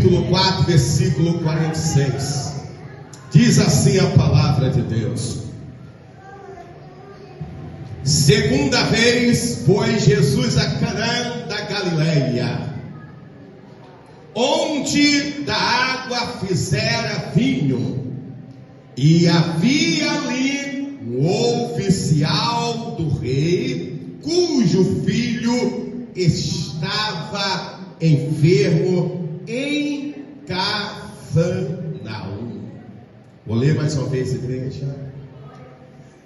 capítulo 4, versículo 46. Diz assim a palavra de Deus: segunda vez foi Jesus a Canaã da Galileia, onde da água fizera vinho, e havia ali um oficial do rei, cujo filho estava enfermo em Cafarnaum. Vou ler mais uma vez, igreja.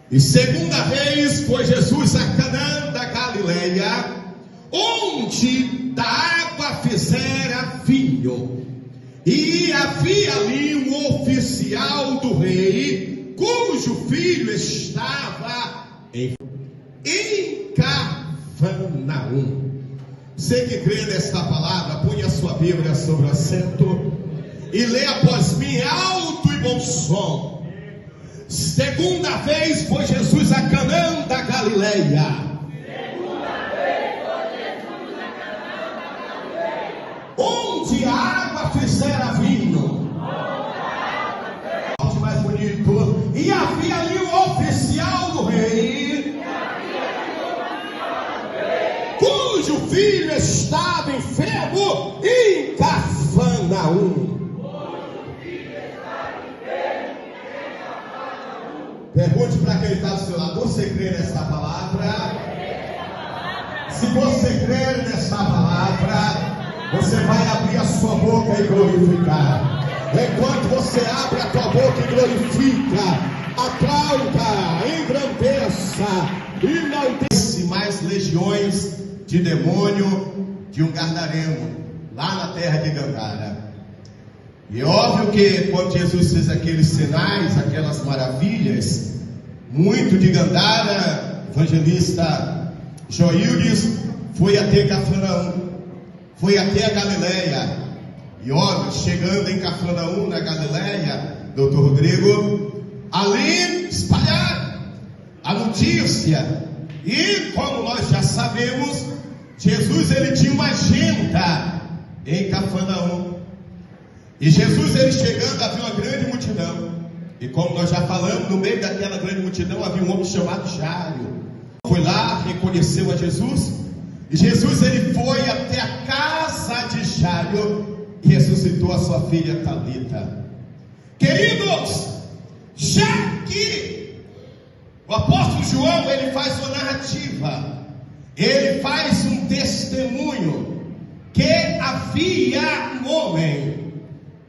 E segunda vez foi Jesus a Canaã da Galileia, onde da água fizera vinho, e havia ali um oficial do rei, cujo filho estava em Cafarnaum. Você que crê nesta palavra, põe a sua Bíblia sobre o assento e lê após mim alto e bom som. Segunda vez foi Jesus a Canaã da Galileia, onde a água fizera vinho. Mais bonito. E havia ali um oficial do rei, cujo filho estava enfermo em Cafarnaum. Pergunte para quem está do seu lado: você crê nesta palavra? Se você crer nesta palavra, você vai abrir a sua boca e glorificar. Enquanto você abre a tua boca e glorifica, aplauda, engrandeça, enaltece mais legiões de demônio de um gadareno lá na terra de Gadara. E é óbvio que quando Jesus fez aqueles sinais, aquelas maravilhas, muito de Gadara, evangelista Joildes, foi até Cafarnaum, foi até a Galileia. E olha, chegando em Cafarnaum, na Galileia, doutor Rodrigo, ali espalharam a notícia. E como nós já sabemos, Jesus ele tinha uma agenda em Cafarnaum. E Jesus ele chegando, havia uma grande multidão. E como nós já falamos, no meio daquela grande multidão havia um homem chamado Jairo. Foi lá, reconheceu a Jesus. E Jesus ele foi até a casa de Jairo e ressuscitou a sua filha Talita. Queridos, já que o apóstolo João ele faz uma narrativa, ele faz um testemunho que havia um homem.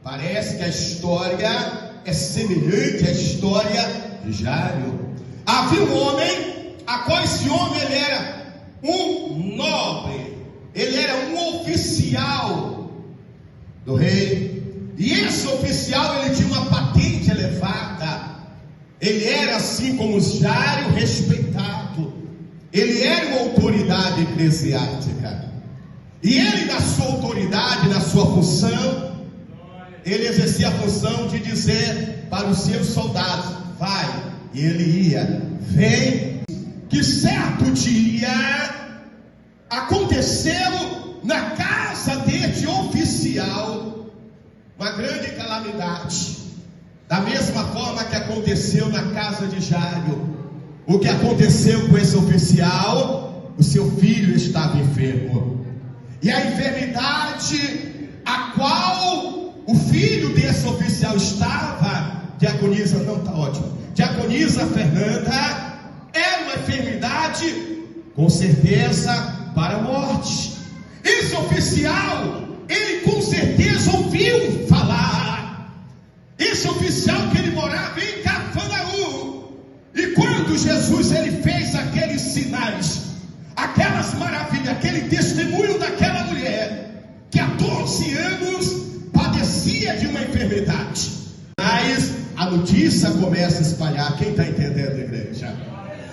Parece que a história é semelhante à história de Jairo. Havia um homem, a qual esse homem ele era um nobre, ele era um oficial do rei. E esse oficial ele tinha uma patente elevada. Ele era, assim como Jairo, respeitado. Ele era uma autoridade eclesiástica. E ele, na sua autoridade, na sua função, ele exercia a função de dizer para os seus soldados: vai. E ele ia, vem. Que certo dia aconteceu na casa deste oficial uma grande calamidade, da mesma forma que aconteceu na casa de Jairo. O que aconteceu com esse oficial? O seu filho estava enfermo, e a enfermidade a qual o filho desse oficial estava, diaconisa, não está ótimo, diaconisa Fernanda, era uma enfermidade com certeza para a morte. Esse oficial, ele com certeza ouviu falar. Esse oficial que ele morava em Cafarnaum. E quando Jesus ele fez aqueles sinais, aquelas maravilhas, aquele testemunho daquela mulher que há 12 anos padecia de uma enfermidade, mas a notícia começa a espalhar. Quem está entendendo, igreja?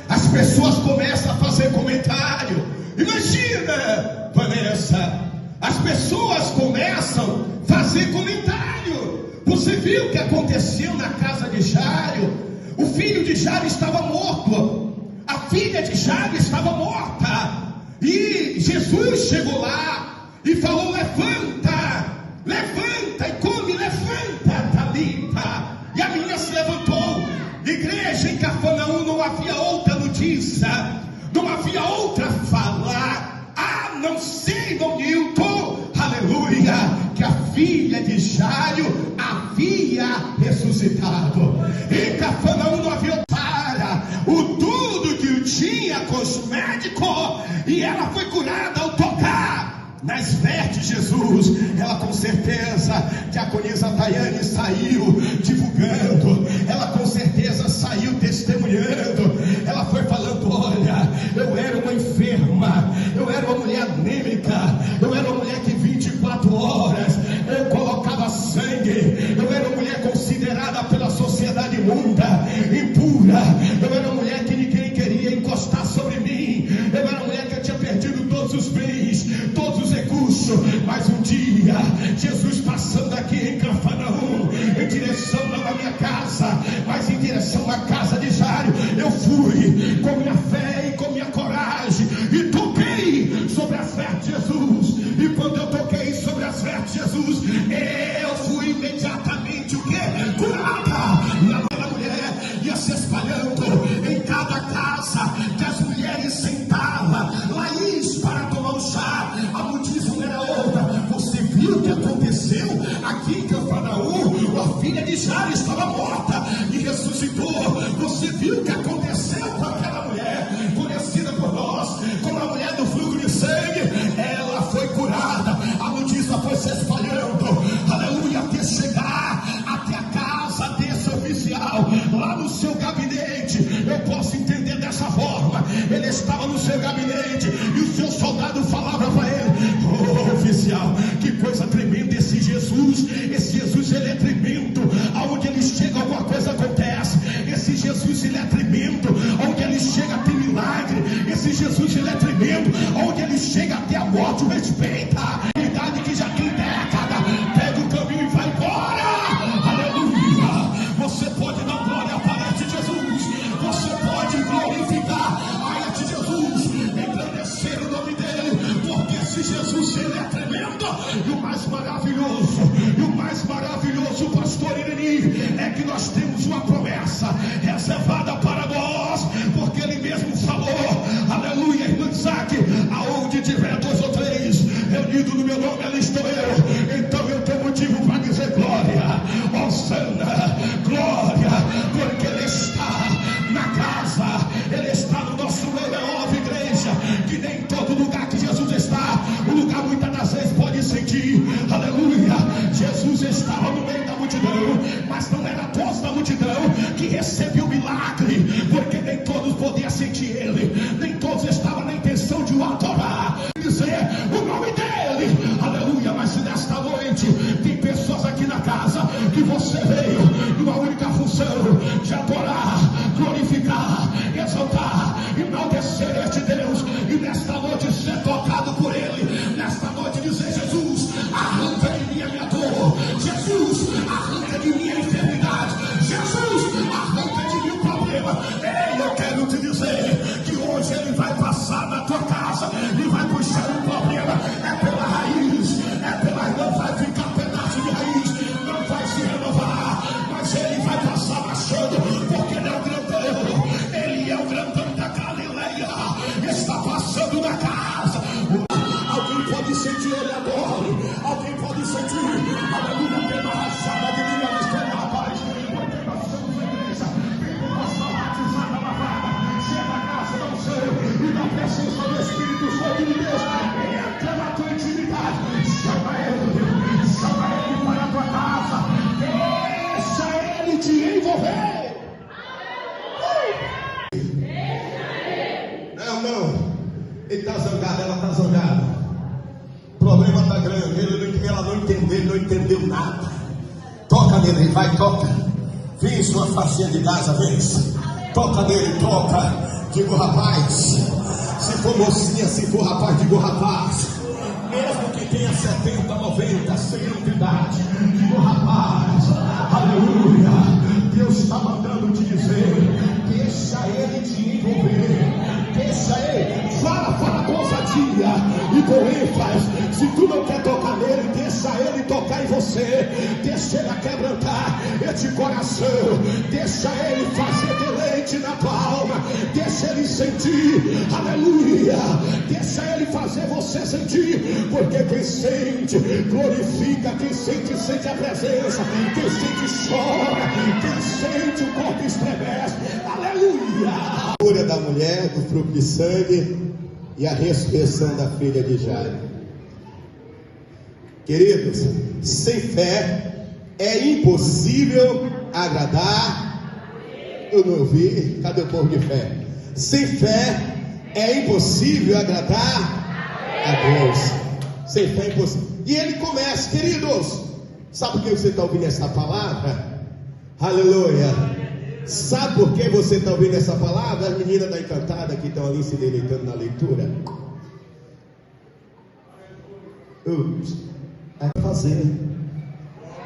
As pessoas começam a fazer comentário. Imagina, Vanessa, as pessoas começam a fazer comentário. Você viu o que aconteceu na casa de Jairo? O filho de Jairo estava morto, a filha de Jairo estava morta, e Jesus chegou lá e falou: levanta, levanta e come, levanta, Talita. E a menina se levantou. Na igreja em Cafarnaum não havia outra notícia, não havia outra fala, a não ser, irmão Nilton, aleluia, que a filha de Jairo havia ressuscitado. Em Cafarnaum não havia para o tudo que o tinha com os médicos, e ela foi curada ao tocar nas vestes de Jesus. Ela com certeza, diaconisa Tayane saiu divulgando, ela com certeza saiu testemunhando, ela foi falando: olha, eu era uma enferma, eu era uma mulher anêmica, eu era uma mulher que 24 horas eu colocava sangue, eu era uma mulher considerada pela sociedade imunda, impura, eu era uma mulher que ninguém queria encostar sobre mim, eu era uma mulher que eu tinha perdido todos os bens, todos os recursos. Mas um dia, Jesus passando aqui em Cafarnaum, em direção não à minha casa, mas em direção à casa de Jairo, eu fui com minha fé e com minha coragem e toquei sobre as vestes de Jesus. E quando eu toquei sobre as vestes de Jesus, eu fui imediatamente o quê? Curada. E aquela mulher ia se espalhando em cada casa que as mulheres sentavam. Laís para tomar um chá, a multidão era outra. Você viu o que aconteceu aqui em Cafarnaum? A filha de Jairo estava morta e ressuscitou. Você viu o que aconteceu com aquela mulher conhecida por nós como a mulher do fluxo de sangue? Ela foi curada. A notícia foi se espalhando, aleluia, até chegar até a casa desse oficial, lá no seu gabinete. Eu posso entender dessa forma. Ele estava no seu gabinete e o seu soldado falava para ele: oh, oficial, que coisa tremenda esse Jesus. Esse Jesus, ele é tremendo. Aonde ele chega, alguma coisa acontece. Esse Jesus, ele é tremendo. Aonde ele chega, tem milagre. Esse Jesus, ele é tremendo. Aonde ele chega, até a morte o respeita. A idade que já tem década, pega o caminho e vai embora. Aleluia. Você pode dar glória para este Jesus. Você pode glorificar a este Jesus, engrandecer o nome dele, porque esse Jesus, ele é tremendo. E o mais maravilhoso, pastor Irene, é que nós temos uma promessa reservada para nós, porque ele mesmo falou, aleluia, irmão Isaac, aonde tiver 2 ou 3 reunidos no meu nome, ali estou eu. Então eu tenho motivo para dizer glória, Osana, glória, porque ele está na casa, ele está no nosso meio. É óbvio, igreja, que nem todo lugar que Jesus está, o lugar muitas das vezes pode sentir, aleluia. Jesus estava no meio da multidão, mas não era todos da multidão que recebeu o milagre, porque nem todos podiam sentir ele, nem todos estavam na intenção de o adorar, dizer o nome dele, aleluia. Mas se nesta noite tem pessoas aqui na casa que você veio numa única função de adorar, glorificar, exaltar, enaltecer este Deus, e nesta noite ser tocado por ele, nesta noite dizer: Jesus, arranca de mim a minha dor, Jesus, arranca de mim a enfermidade, Jesus, arranca de mim o problema. Ei, eu quero te dizer que hoje ele vai passar na tua casa e vai puxar o problema, é pela raiz, não vai ficar pedaço de raiz, não vai se renovar, mas ele vai passar marchando, porque ele é o grandão, ele é o grandão da Galileia, está passando na casa. Alguém pode sentir ele agora, alguém pode sentir, aleluia, pela rachada de língua na história, rapaz, porque nós somos a igreja, tem nossa batizada lavada, chega a casa do céu e na presença do Espírito Santo de Deus, entra na tua intimidade, chama ele para a tua casa, deixa ele te envolver. Não, ele está zangado, ela está zangada, o problema está grande, ela não entendeu, não entendeu nada. Toca nele, vai, toca. Vem sua faixinha de casa, vem. Toca nele, toca. Digo, rapaz, se for mocinha, se for rapaz, digo, rapaz, mesmo que tenha 70, 90, 100 anos de idade, digo, rapaz, aleluia, Deus está mandando te dizer, deixa ele te envolver, deixa ele, fala com ousadia e com ênfase. Se tu não quer tocar nele, deixa ele tocar em você, deixa Ele quebrantar este coração, deixa Ele fazer deleite na tua alma, deixa Ele sentir, aleluia, deixa Ele fazer você sentir, porque quem sente, glorifica, quem sente, sente a presença, quem sente, chora, quem sente, o corpo estremece, aleluia. A cura da mulher, do fruto de sangue e a ressurreição da filha de Jairo. Queridos, sem fé é impossível agradar. Eu não ouvi, cadê o povo de fé? Sem fé é impossível agradar a Deus. Sem fé é impossível. E ele começa, queridos, sabe por que você está ouvindo essa palavra? Aleluia. Sabe por que você está ouvindo essa palavra? As meninas da Encantada que estão ali se deleitando na leitura. É fazer.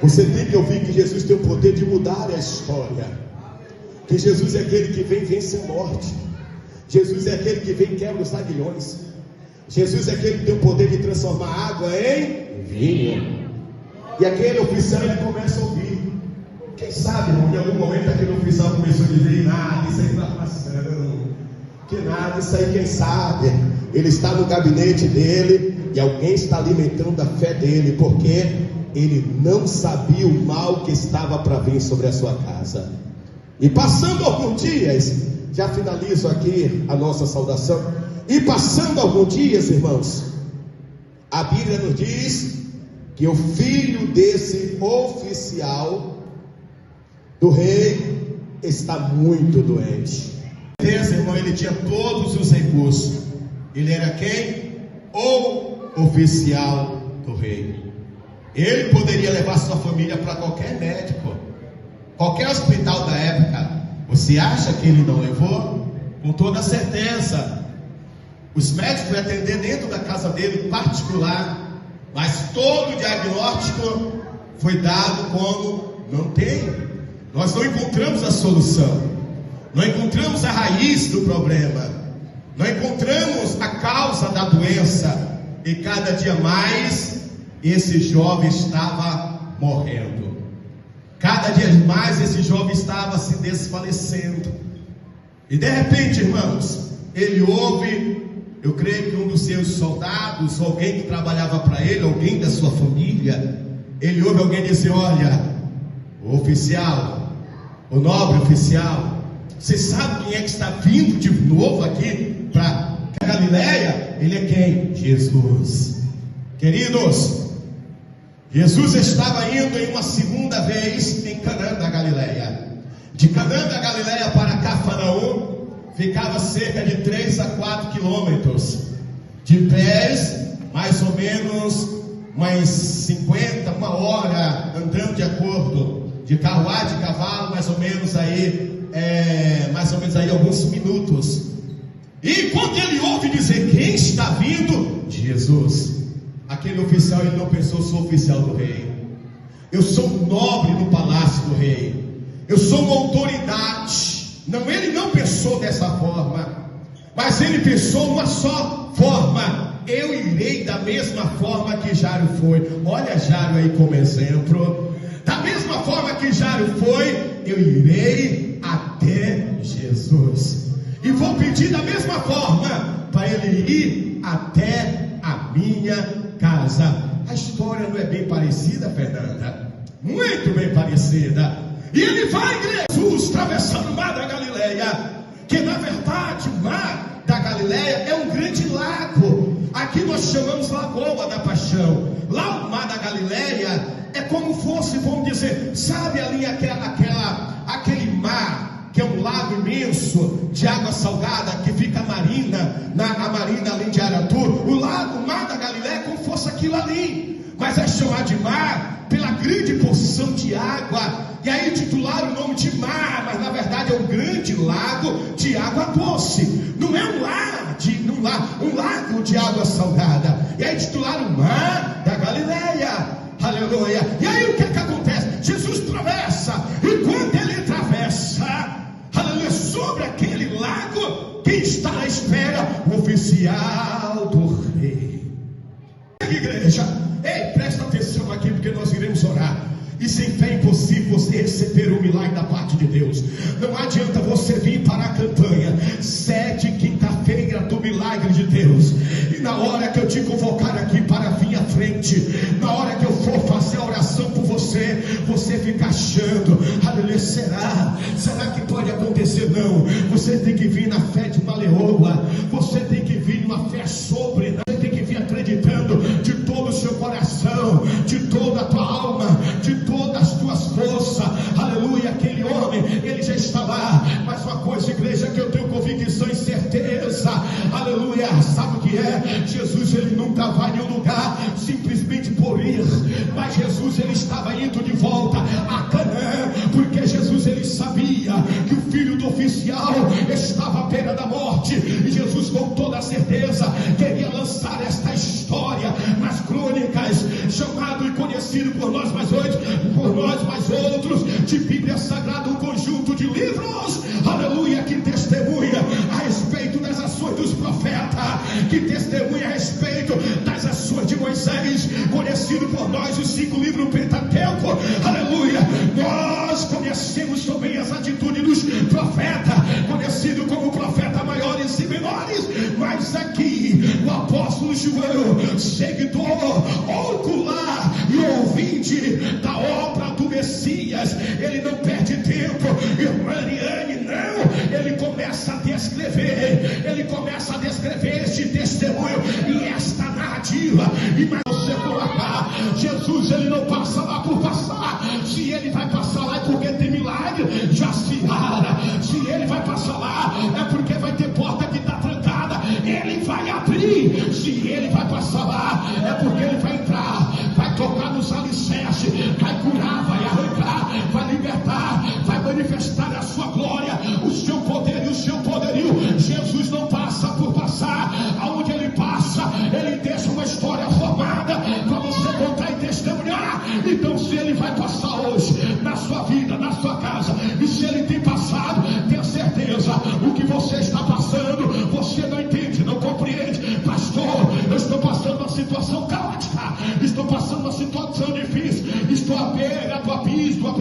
Você tem que ouvir que Jesus tem o poder de mudar a história. Que Jesus é aquele que vem e vence a morte. Jesus é aquele que vem e quebra os aguilhões. Jesus é aquele que tem o poder de transformar água em vinho. E aquele oficial, ele começa a ouvir. Quem sabe, irmão, em algum momento aquele oficial começou a dizer: nada, isso aí está passando. Que nada, isso aí quem sabe. Ele está no gabinete dele e alguém está alimentando a fé dele, porque ele não sabia o mal que estava para vir sobre a sua casa. E passando alguns dias, já finalizo aqui a nossa saudação. E passando alguns dias, irmãos, a Bíblia nos diz que o filho desse oficial do rei está muito doente. Esse irmão, ele tinha todos os recursos. Ele era quem? O oficial do rei. Ele poderia levar sua família para qualquer médico, qualquer hospital da época. Você acha que ele não levou? Com toda certeza. Os médicos iam atender dentro da casa dele, particular. Mas todo o diagnóstico foi dado como não tem. Nós não encontramos a solução. Não encontramos a raiz do problema. Não encontramos a causa da doença. E cada dia mais esse jovem estava morrendo. Cada dia mais esse jovem estava se desfalecendo. E de repente, irmãos, ele ouve, eu creio que um dos seus soldados, alguém que trabalhava para ele, alguém da sua família, ele ouve alguém dizer: olha, o oficial, o nobre oficial, você sabe quem é que está vindo de novo aqui para Galileia? Ele é quem? Jesus. Queridos, Jesus estava indo em uma segunda vez em Canaã da Galileia. De Canaã da Galileia para Cafarnaum ficava cerca de 3 a 4 quilômetros. De pés, mais ou menos umas 50, uma hora andando de acordo. De carruagem, de cavalo, mais ou menos aí alguns minutos. E quando ele ouve dizer: quem está vindo? Jesus. Aquele oficial, ele não pensou: sou oficial do rei, eu sou um nobre no palácio do rei, eu sou uma autoridade. Não, ele não pensou dessa forma, mas ele pensou uma só forma: eu irei da mesma forma que Jairo foi. Olha Jairo aí como exemplo. Da mesma forma que Jairo foi, eu irei até Jesus, e vou pedir da mesma forma para ele ir até a minha casa. A história não é bem parecida, Fernanda? Muito bem parecida. E ele vai, Jesus, atravessando o mar da Galileia, que na verdade o mar da Galileia é um grande lago. Aqui nós chamamos Lagoa da Paixão. Lá o mar da Galileia é como fosse, vamos dizer, sabe ali aquele mar, que é um lago imenso, de água salgada, que fica a marina além de Aratu. O mar da Galileia é como fosse aquilo ali, mas é chamado de mar pela grande porção de água, e aí titularam o nome de mar, mas na verdade é um grande lago de água doce. Não é um lago de água salgada. E aí titularam o mar da Galileia. Aleluia. E aí o que acontece? Jesus atravessa, e quando ele atravessa, aleluia, sobre aquele lago, quem está à espera? O oficial do rei. Igreja, ei, presta atenção aqui, porque nós iremos orar. E sem fé é impossível você receber o milagre da parte de Deus. Não adianta você vir para a campanha 7 quinta-feira do milagre de Deus, e na hora que eu te convocar aqui para vir à frente, na hora que eu for fazer a oração por você, você fica achando, aleluia, será que pode acontecer? Não, você tem que vir na fé de uma leoa, você tem que vir numa fé sobrenatural, você tem que vir acreditando de todo o seu coração, de toda a tua alma, de todas as tuas forças, aleluia. Aquele homem, ele já está lá, mas uma coisa, igreja, que eu tenho convicção e certeza, aleluia, sabe o que é? Jesus, ele nunca vai em um lugar simplesmente por ir, mas Jesus, ele estava indo de volta a Canaã, porque Jesus, ele sabia que o filho do oficial estava à beira da morte, e Jesus, com toda a certeza, queria lançar esta história nas crônicas, chamado e conhecido por nós mais outros, de Bíblia Sagrada, um conjunto de livros, aleluia, que testemunha a respeito das ações dos profetas, que testemunha a respeito das ações de Moisés, conhecido por nós os 5 livros Pentateuco, aleluia. Nós conhecemos também as atitudes dos profetas, conhecido como profeta maiores e menores, mas aqui o apóstolo João, seguidor ocular e ouvinte da obra do Messias, ele não perde tempo, irmã Ariane, não, ele começa a descrever este testemunho e esta narrativa, e mais você colocar, Jesus, ele não passa lá por passar, se ele vai passar lá é porque tem milagre, já se ara, se ele vai passar lá é porque vai ter porta que está trancada, ele vai abrir, se ele vai passar lá é porque ele vai entrar, vai tocar nos alicerces, vai curar, vai arrancar, vai libertar, vai manifestar a sua glória, o seu poder e o seu poderio. Jesus não passa por passar, aonde ele passa, ele deixa uma história formada para você contar e testemunhar. Então, se ele vai passar hoje na sua vida, na sua casa, e se ele tem passado, tenha certeza, o que você está passando, você não entende, não compreende. Pastor, eu estou passando uma situação caótica, estou passando uma situação difícil, estou à beira do abismo.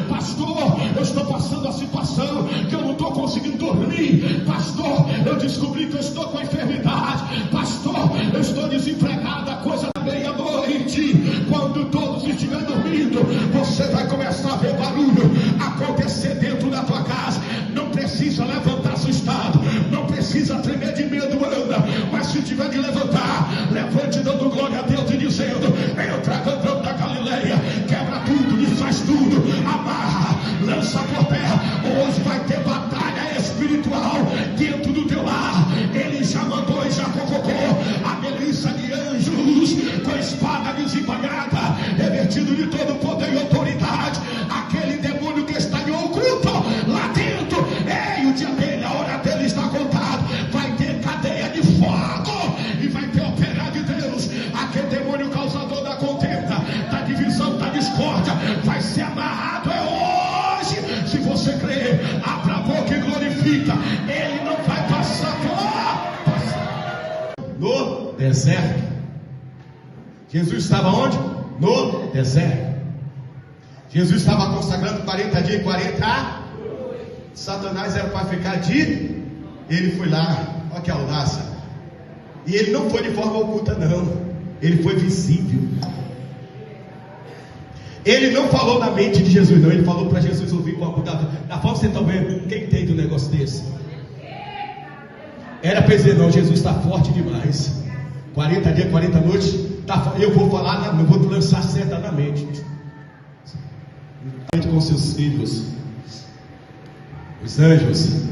Pastor, eu estou passando a situação que eu não estou conseguindo dormir. Pastor, eu descobri que eu estou com a enfermidade. Pastor, eu estou desempregado, a coisa da meia-noite, quando todos estiverem dormindo, você vai começar a ver barulho acontecer dentro da tua casa. Não precisa levantar assustado, não precisa tremer de medo, anda, mas se tiver de levantar, levante dando glória a Deus e dizendo: eu trago o pão da Galileia, quebra tudo, desfaz tudo, amarra, lança por terra. Hoje vai ter batalha espiritual dentro do teu lar. Ele já mandou e já convocou a milícia de anjos com espada desembanhada, revertido de todo poder e autoridade. Aquele demônio que está em oculto lá dentro, o dia dele, a hora dele está contado. Vai ter cadeia de fogo e vai ter operar de Deus. Aquele demônio causador da contenda, da divisão, da discórdia, vai ser amarrado. É hoje. Se você crer, abra a boca e glorifica. Ele não vai passar no deserto. Jesus estava onde? No deserto. Jesus estava consagrando 40 dias e 40. Satanás era para ficar de... Ele foi lá, olha que audácia. E ele não foi de forma oculta, não. Ele foi visível. Ele não falou na mente de Jesus, não. Ele falou para Jesus ouvir com a da forma que você está vendo. Quem entende um negócio desse? Era para dizer: não, Jesus está forte demais. 40 dias, 40 noites. Eu vou falar, não vou te lançar seta na mente. Com seus filhos, os anjos.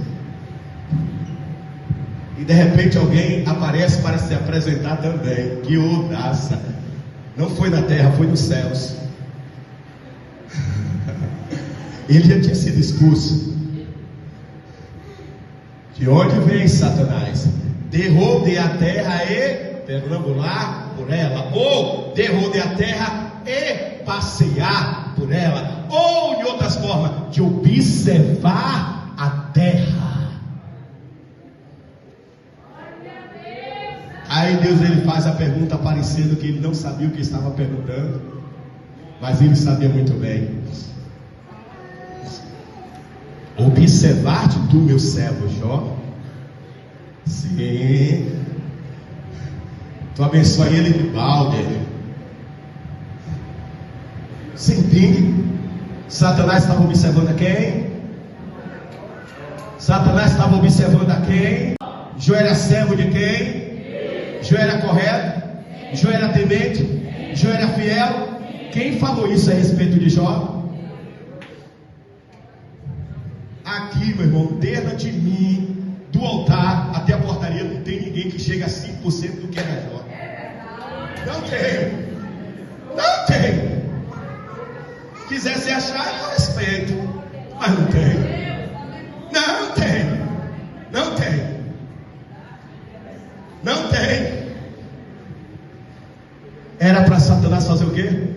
E de repente alguém aparece para se apresentar também. Que audácia! Não foi na terra, foi nos céus. Ele já tinha sido expulso. De onde vem Satanás? Derrube a terra e perambular por ela, ou derrube a terra e passear por ela, ou de outras formas, de observar a terra. Aí Deus, ele faz a pergunta parecendo que ele não sabia o que estava perguntando. Mas ele sabia muito bem. Observar-te tu, meu servo Jó. Sim. Tu abençoa ele de balde. Você entende? Satanás estava observando a quem? Satanás estava observando a quem? Jó era servo de quem? Jó era correto? Jó era temente? Jó era fiel? Quem falou isso a respeito de Jó? Aqui, meu irmão, dentro de mim, do altar até a portaria, não tem ninguém que chega a 5% do que era Jó. Não tem. Não tem. Quisesse achar, eu respeito. Mas não tem. Não tem. Não tem. Não tem. Era para Satanás fazer o quê?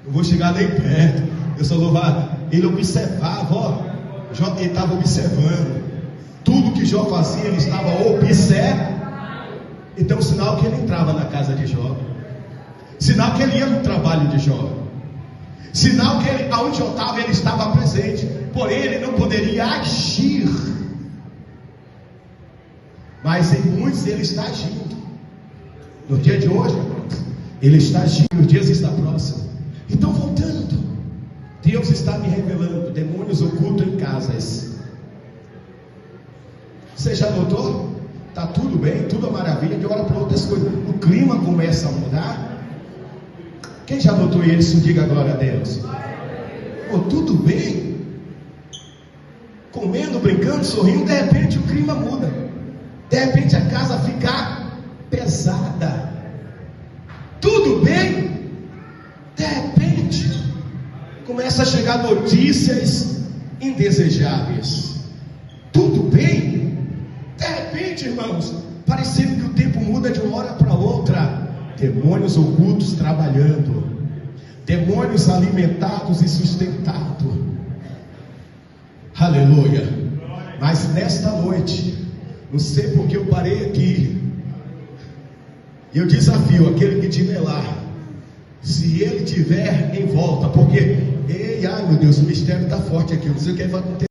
Não vou chegar nem perto. Eu só louvava. Ele observava, ó. Jó, ele estava observando. Tudo que Jó fazia, ele estava observando. Então, sinal que ele entrava na casa de Jó. Sinal que ele ia no trabalho de Jó. Sinal que ele, aonde Jó estava, ele estava presente. Porém, ele não poderia agir. Mas em muitos ele está agindo. No dia de hoje, ele está agindo. Os dias estão próximos. Então, voltando, Deus está me revelando demônios ocultos em casas. Você já notou? Está tudo bem, tudo é maravilha, de hora para outras coisas. O clima começa a mudar. Quem já notou isso? Diga agora a Deus. Oh, tudo bem. Comendo, brincando, sorrindo, de repente o clima muda. De repente a casa fica pesada. Tudo bem. De repente começa a chegar notícias indesejáveis. Tudo bem. De repente, irmãos, parecendo que o tempo muda de uma hora para outra. Demônios ocultos trabalhando. Demônios alimentados e sustentados. Aleluia. Mas nesta noite, não sei porque eu parei aqui. Eu desafio aquele que te velar, se ele tiver em volta, porque, ei, ai meu Deus, o mistério está forte aqui. Eu não sei o que vai acontecer.